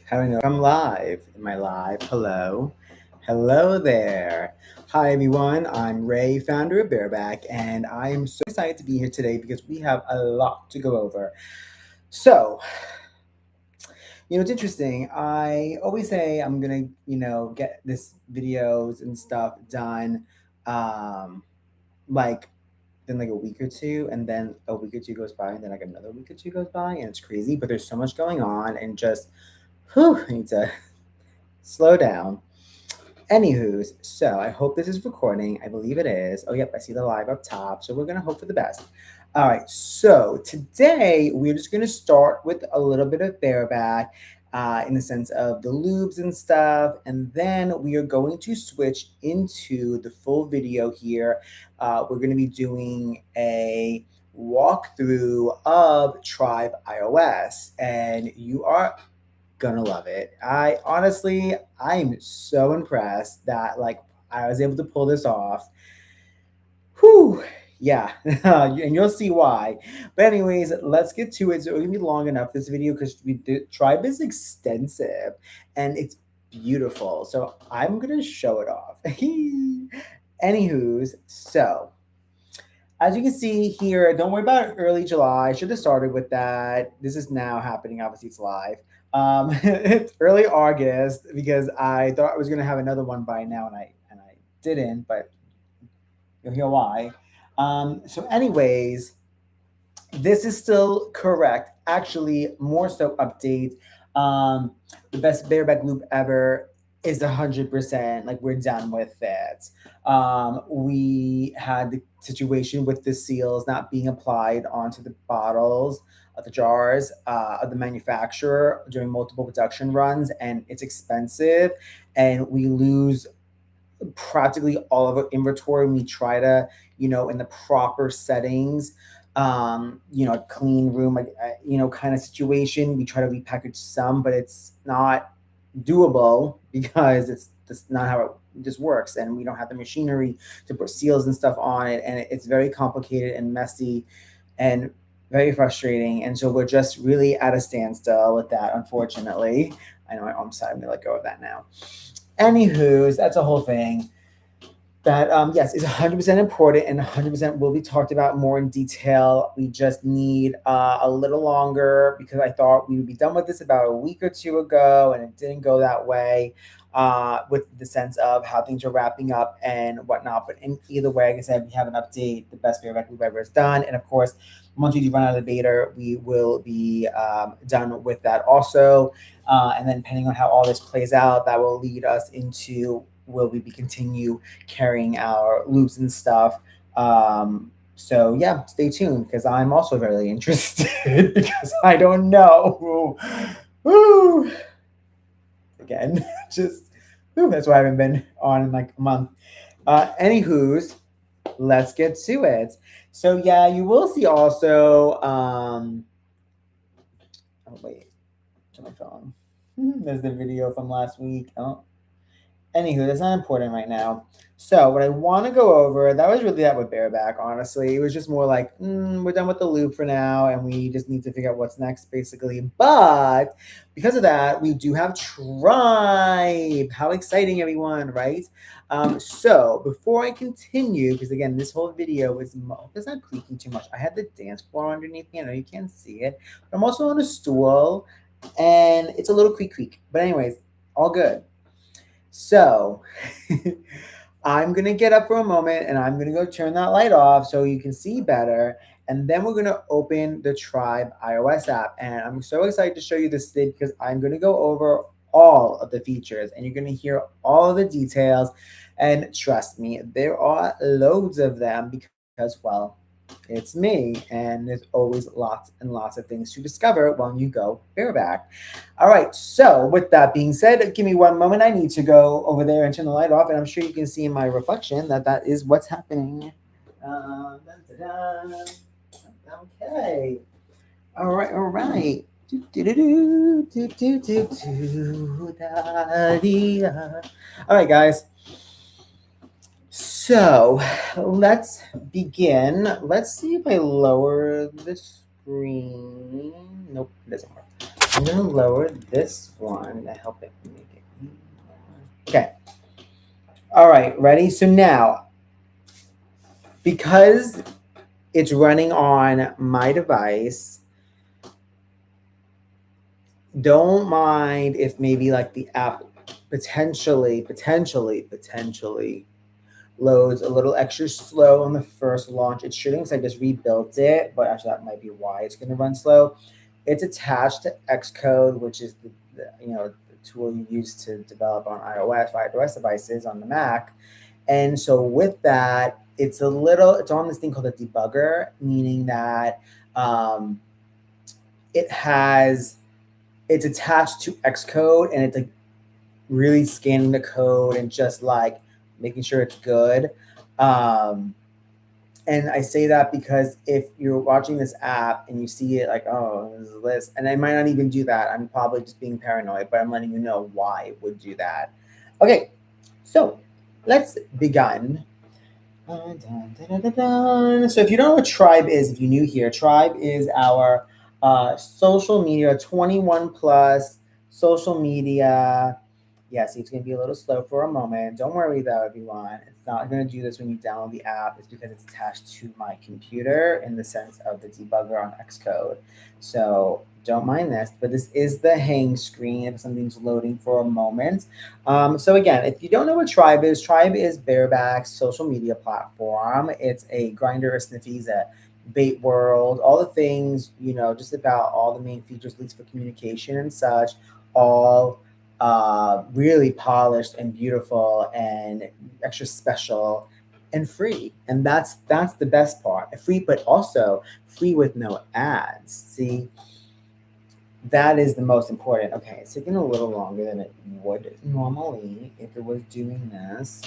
How do I know if I'm live? Am I live? Hello. Hello there. Hi, everyone. I'm Ray, founder of Bareback, and I am so excited to be here today because we have a lot to go over. So, it's interesting. I always say I'm going to, get this videos and stuff done like then like a week or two, and then a week or two goes by, and then like another week or two goes by, and it's crazy, but there's so much going on, and just, I need to slow down. Anywho's, so I hope this is recording. I believe it is. Oh, yep, I see the live up top. So we're going to hope for the best. All right, so today we're just going to start with a little bit of bareback in the sense of the lubes and stuff. And then we are going to switch into the full video here. We're going to be doing a walkthrough of Tribe iOS. And you are gonna love it. I'm so impressed that like I was able to pull this off. Whew. Yeah, and you'll see why. But anyways, let's get to it. So it's gonna be long enough this video because Tribe is extensive and it's beautiful. So I'm gonna show it off. Anywho's, so as you can see here, don't worry about early July. I should have started with that. This is now happening. Obviously, it's live. It's early August because I thought I was going to have another one by now, and I didn't. But you'll hear why. Anyways, this is still correct. Actually, more so update. Um, the best bareback loop ever is 100%. Like we're done with it. We had the situation with the seals not being applied onto the bottles of the jars of the manufacturer during multiple production runs, and it's expensive, and we lose practically all of our inventory. We try to, in the proper settings, a clean room, like, kind of situation. We try to repackage some, but it's not doable because it's just not how it just works. And we don't have the machinery to put seals and stuff on it. And it's very complicated and messy and very frustrating. And so we're just really at a standstill with that, unfortunately. I know my arm's side, I'm gonna let go of that now. Anywho's, that's a whole thing that yes is 100% important and 100% will be talked about more in detail. We just need a little longer because I thought we would be done with this about a week or two ago, and it didn't go that way with the sense of how things are wrapping up and whatnot. But in either way, like I said, we have an update, the best bareback we've ever done, and of course once we do run out of the beta, we will be done with that also. And then depending on how all this plays out, that will lead us into will we be continue carrying our loops and stuff. So yeah, stay tuned because I'm also very interested because I don't know. Woo. Again, just that's why I haven't been on in like a month. Anywho's, let's get to it. So yeah, you will see also. Oh wait, to my phone. There's the video from last week. Oh, anywho, that's not important right now. So what I want to go over, that was really that with bareback, honestly. It was just more like, we're done with the loop for now, and we just need to figure out what's next, basically. But because of that, we do have Tribe. How exciting, everyone, right? So before I continue, because again, this whole video is it's not creaking too much. I had the dance floor underneath me. I know you can't see it, but I'm also on a stool, and it's a little creak. But anyways, all good. So I'm going to get up for a moment and I'm going to go turn that light off so you can see better. And then we're going to open the Tribe iOS app. And I'm so excited to show you this today because I'm going to go over all of the features and you're going to hear all of the details. And trust me, there are loads of them because, well, it's me, and there's always lots and lots of things to discover when you go bareback. All right, so with that being said, give me one moment. I need to go over there and turn the light off, and I'm sure you can see in my reflection that that is what's happening. Dun, dun, dun. Okay. All right, all right. All right, guys. So let's begin. Let's see if I lower this screen. Nope, it doesn't work. I'm gonna lower this one to help it make it. Okay. All right, ready? So now, because it's running on my device, don't mind if maybe like the app potentially loads a little extra slow on the first launch. It shouldn't, because I just rebuilt it, but actually that might be why it's going to run slow. It's attached to Xcode, which is the tool you use to develop on iOS devices on the Mac. And so with that, it's on this thing called a debugger, meaning that um, it has it's attached to Xcode, and it's like really scanning the code and just like making sure it's good. Um, and I say that because if you're watching this app and you see it like, oh, this is a list, and I might not even do that. I'm probably just being paranoid, but I'm letting you know why it would do that. Okay, so let's begin. Dun, dun, dun, dun, dun, dun. So if you don't know what Tribe is, if you're new here, Tribe is our social media, 21 plus social media. Yeah, see, it's going to be a little slow for a moment. Don't worry though, everyone. It's not going to do this when you download the app. It's because it's attached to my computer in the sense of the debugger on Xcode. So don't mind this, but this is the hang screen if something's loading for a moment. So again, if you don't know what Tribe is Bareback's social media platform. It's a Grindr, a Sniffies, a bait world, all the things, just about all the main features, at least for communication and such, all really polished and beautiful and extra special and free. And that's the best part. Free, but also free with no ads. See, that is the most important. Okay, it's taking a little longer than it would normally if it was doing this.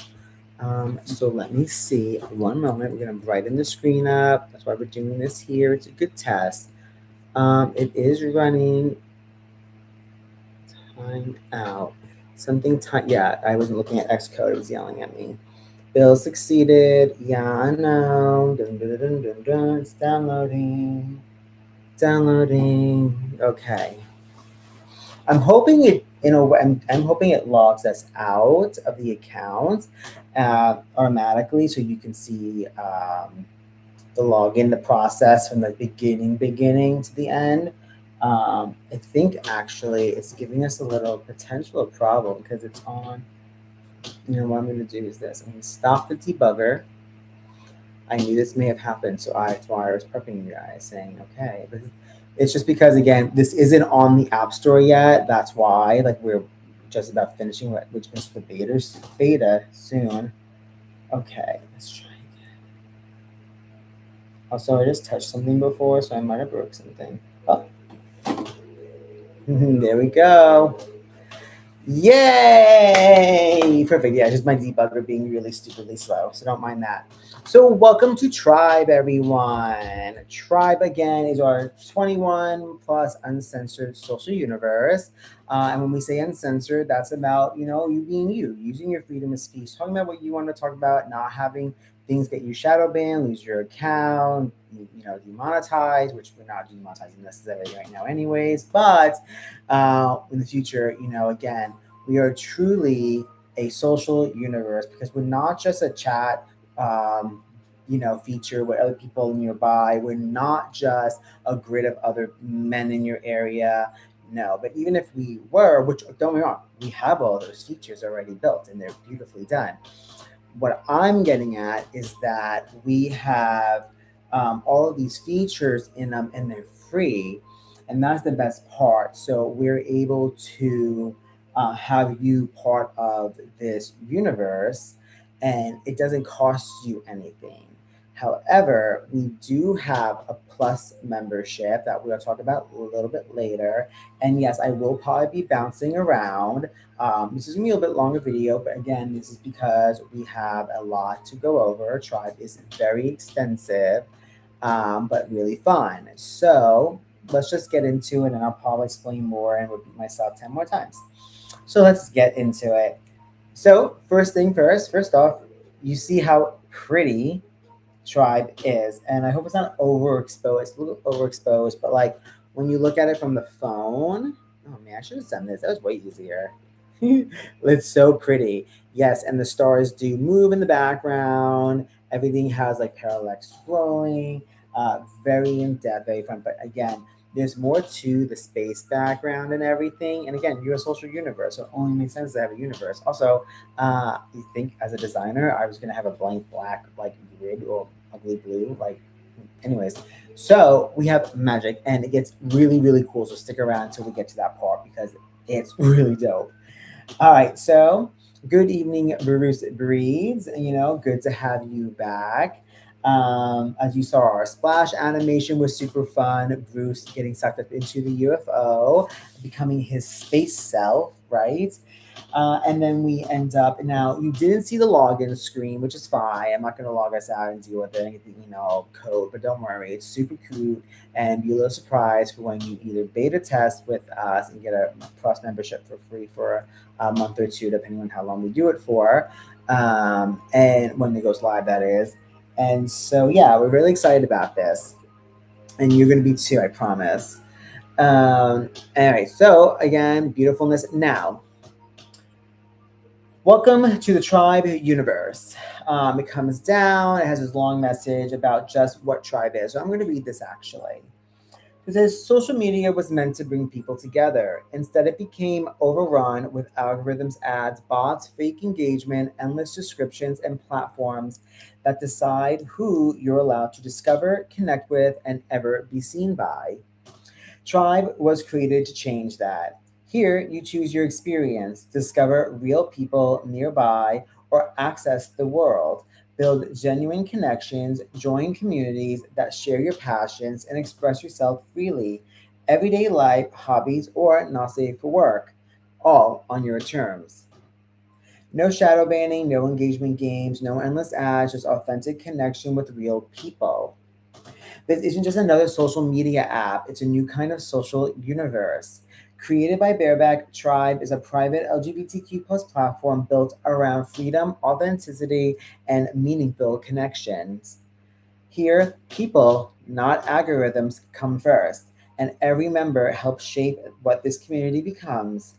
So let me see. One moment. We're gonna brighten the screen up. That's why we're doing this here. It's a good test. It is running. Time out. Something time. Yeah, I wasn't looking at Xcode. It was yelling at me. Bill succeeded. Yeah, I know. Dun, dun, dun, dun, dun. It's downloading. Downloading. Okay. I'm hoping it I'm hoping it logs us out of the account automatically, so you can see the login, the process from the beginning to the end. I think actually it's giving us a little potential problem because it's on. What I'm going to do is this. I'm going to stop the debugger. I knew this may have happened, so that's why I was prepping you guys, saying, okay, but it's just because, again, this isn't on the App Store yet. That's why, like, we're just about finishing, which is the beta soon. Okay, let's try again. Also, I just touched something before, so I might have broke something. Oh, there we go. Yay! Perfect. Yeah, just my debugger being really stupidly slow, so don't mind that. So welcome to Tribe, everyone. Tribe, again, is our 21 plus uncensored social universe. And when we say uncensored, that's about, you being you, using your freedom of speech, talking about what you want to talk about, not having things get you shadow banned, lose your account, demonetized, which we're not demonetizing necessarily right now anyways, but in the future, again, we are truly a social universe because we're not just a chat, feature with other people nearby. We're not just a grid of other men in your area. No, but even if we were, which don't get me wrong, we have all those features already built and they're beautifully done. What I'm getting at is that we have all of these features in them and they're free. And that's the best part. So we're able to have you part of this universe, and it doesn't cost you anything. However, we do have a plus membership that we'll talk about a little bit later. And yes, I will probably be bouncing around. This is going to be a little bit longer video, but again, this is because we have a lot to go over. Tribe is very extensive, but really fun. So let's just get into it, and I'll probably explain more and repeat myself 10 more times. So let's get into it. So first thing first off, you see how pretty tribe is. And I hope it's not overexposed. It's a little overexposed, but like when you look at it from the phone, oh man, I should have done this. That was way easier. It's so pretty. Yes, and the stars do move in the background. Everything has like parallax scrolling, very in depth, very fun. But again, there's more to the space background and everything. And again, you're a social universe, so it only makes sense to have a universe. Also, you think as a designer, I was gonna have a blank black like grid or ugly blue, like anyways. So we have magic, and it gets really, really cool. So stick around until we get to that part because it's really dope. All right, so good evening, Bruce Breeds. Good to have you back. As you saw, our splash animation was super fun. Bruce getting sucked up into the UFO, becoming his space self, right? And then we end up now. You didn't see the login screen, which is fine. I'm not going to log us out and deal with it, anything, code. But don't worry, it's super cute and be a little surprised for when you either beta test with us and get a plus membership for free for a month or two, depending on how long we do it for, and when it goes live, that is. And so, yeah, we're really excited about this, and you're going to be too, I promise. Anyway, so again, beautifulness. Now, welcome to the Tribe universe. It comes down, it has this long message about just what tribe is. So I'm going to read this actually. It says social media was meant to bring people together. Instead, it became overrun with algorithms, ads, bots, fake engagement, endless descriptions, and platforms that decide who you're allowed to discover, connect with, and ever be seen by. Tribe was created to change that. Here, you choose your experience, discover real people nearby, or access the world. Build genuine connections, join communities that share your passions, and express yourself freely. Everyday life, hobbies, or not safe for work, all on your terms. No shadow banning, no engagement games, no endless ads, just authentic connection with real people. This isn't just another social media app, it's a new kind of social universe. Created by Bareback, Tribe is a private LGBTQ plus platform built around freedom, authenticity, and meaningful connections. Here, people, not algorithms, come first, and every member helps shape what this community becomes.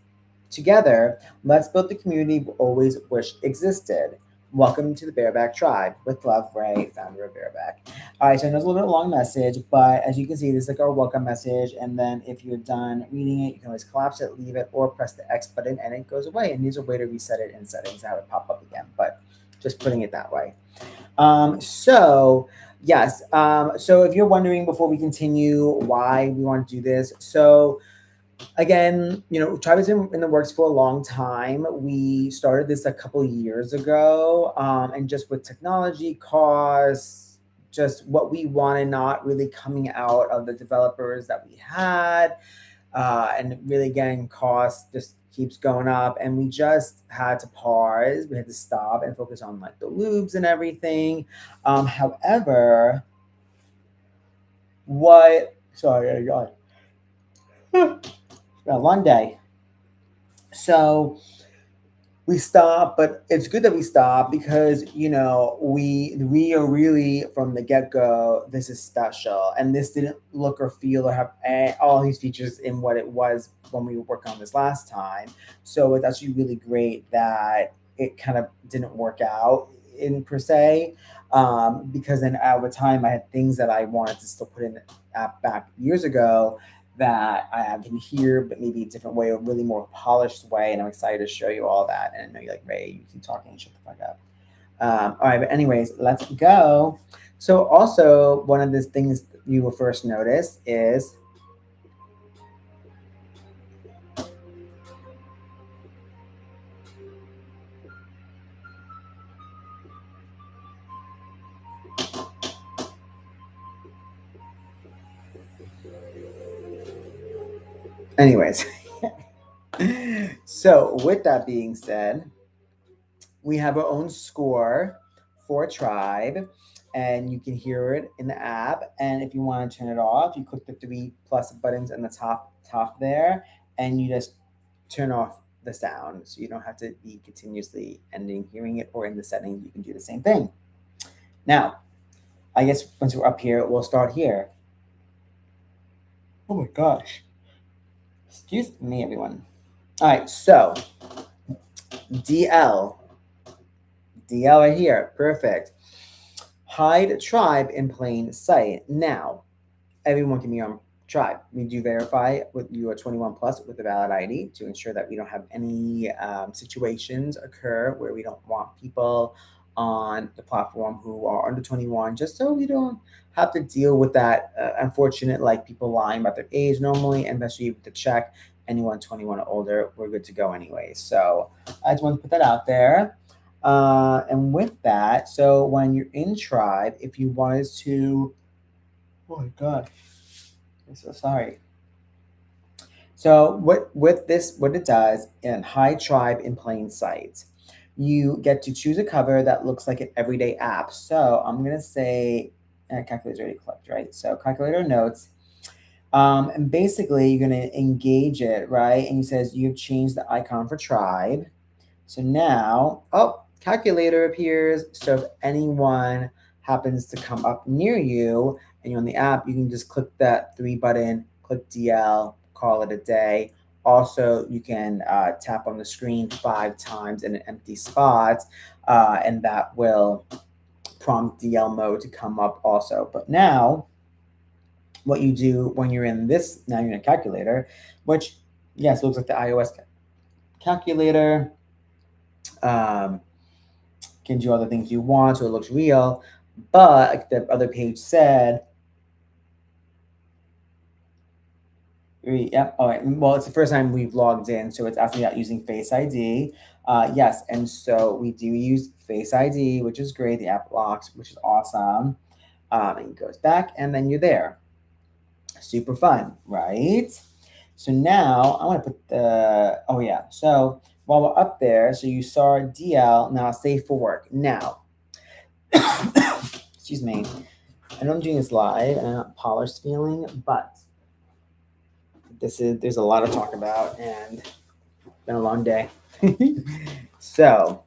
Together, let's build the community we always wished existed. Welcome to the Bareback Tribe with Love Ray, founder of Bareback. All right, so I know it's a little bit long message, but as you can see, this is like our welcome message. And then if you're done reading it, you can always collapse it, leave it, or press the X button and it goes away. And there's a way to reset it in settings, have it pop up again, but just putting it that way. So yes. So if you're wondering before we continue why we want to do this, so again, Tribe has been in the works for a long time. We started this a couple years ago, and just with technology costs, just what we wanted not really coming out of the developers that we had, and really again, cost just keeps going up, and we just had to pause. We had to stop and focus on like the lubes and everything. However, what? Sorry, I got a long day. So we stop, but it's good that we stop because we are really from the get go. This is special, and this didn't look or feel or have all these features in what it was when we were working on this last time. So it's actually really great that it kind of didn't work out in per se, because then at the time I had things that I wanted to still put in back years ago that I have in here, but maybe a different way, a really more polished way. And I'm excited to show you all that. And I know you're like, Ray, you keep talking, shut the fuck up. All right, but anyways, let's go. So also one of the things you will first notice is, anyways. So with that being said, we have our own score for Tribe, and you can hear it in the app. And if you want to turn it off, you click the three plus buttons in the top there, and you just turn off the sound, so you don't have to be continuously ending hearing it. Or in the settings, you can do the same thing. Now, I guess once we're up here, we'll start here. Oh my gosh. Excuse me, everyone. All right, so DL. DL right here. Perfect. Hide tribe in plain sight. Now, everyone can be on tribe. We do verify with you are 21 plus with a valid ID to ensure that we don't have any situations occur where we don't want people on the platform who are under 21, just so we don't have to deal with that unfortunate, like people lying about their age normally, and especially to check anyone 21 or older, we're good to go anyway. So I just want to put that out there. And with that, so when you're in tribe, if you wanted to, oh my god, I'm so sorry. So what with this, what it does in High Tribe in plain sight, you get to choose a cover that looks like an everyday app. So I'm gonna say, calculator's already clicked, right? So calculator notes, and basically you're gonna engage it, right? And it says you've changed the icon for tribe. So now, oh, calculator appears. So if anyone happens to come up near you and you're on the app, you can just click that three button, click DL, call it a day. Also, you can tap on the screen 5 times in an empty spot, and that will prompt DL mode to come up also. But now, what you do when you're in this, now you're in a calculator, which, yes, looks like the iOS calculator. Um, can do all the things you want, so it looks real. But like the other page said, yep. All right. Well, it's the first time we've logged in, so it's asking about using Face ID. Yes, and so we do use Face ID, which is great. The app locks, which is awesome. And it goes back, and then you're there. Super fun, right? So now I want to put the. Oh yeah. So while we're up there, so you saw DL. Now save for work. Now, excuse me. I know I'm doing this live and I'm not polished feeling, but there's a lot to talk about and it's been a long day. So